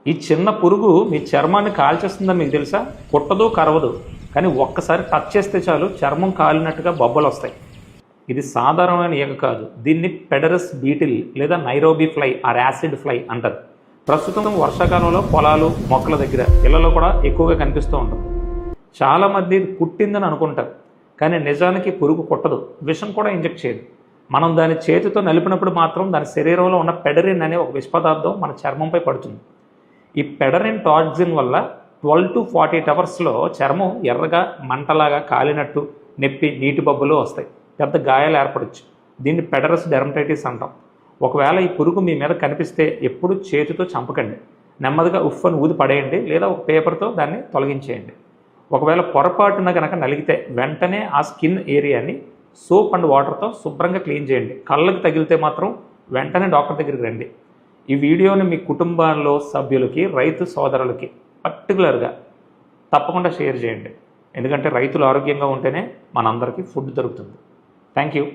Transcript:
ఈ చిన్న పురుగు మీ చర్మాన్ని కాల్చేస్తుందని మీకు తెలుసా? కుట్టదు, కరవదు, కానీ ఒక్కసారి టచ్ చేస్తే చాలు చర్మం కాలినట్టుగా బొబ్బలు వస్తాయి. ఇది సాధారణమైన ఈగ కాదు. దీన్ని పెడరస్ బీటిల్ లేదా Nairobi fly or acid fly అంటారు. ప్రస్తుతం వర్షాకాలంలో పొలాలు, మొక్కల దగ్గర, ఇళ్లలో కూడా ఎక్కువగా కనిపిస్తూ ఉంటుంది. చాలామంది ఇది కుట్టిందని అనుకుంటారు, కానీ నిజానికి పురుగు కుట్టదు, విషం కూడా ఇంజెక్ట్ చేయదు. మనం దాని చేతితో నలిపినప్పుడు మాత్రం దాని శరీరంలో ఉన్న పెడరిన్ అనే ఒక విష పదార్థం మన చర్మంపై పడుతుంది. ఈ పెడరిన్ టాక్సిన్ వల్ల 12 to 48 అవర్స్లో చర్మం ఎర్రగా, మంటలాగా, కాలినట్టు, నొప్పి, నీటి బొబ్బలు వస్తాయి. పెద్ద గాయాలు ఏర్పడవచ్చు. దీన్ని పెడరస్ డెర్మటైటిస్ అంటాం. ఒకవేళ ఈ పురుగు మీ మీద కనిపిస్తే ఎప్పుడు చేతితో చంపకండి. నెమ్మదిగా ఉఫ్ అని ఊది పడేయండి, లేదా ఒక పేపర్తో దాన్ని తొలగించేయండి. ఒకవేళ పొరపాటున కనుక నలిగితే వెంటనే ఆ స్కిన్ ఏరియాని సోప్ అండ్ వాటర్తో శుభ్రంగా క్లీన్ చేయండి. కళ్ళకు తగిలితే మాత్రం వెంటనే డాక్టర్ దగ్గరికి రండి. ఈ వీడియోని మీ కుటుంబాల్లో సభ్యులకి, రైతు సోదరులకి పర్టికులర్గా తప్పకుండా షేర్ చేయండి. ఎందుకంటే రైతులు ఆరోగ్యంగా ఉంటేనే మనందరికీ ఫుడ్ దొరుకుతుంది. Thank you.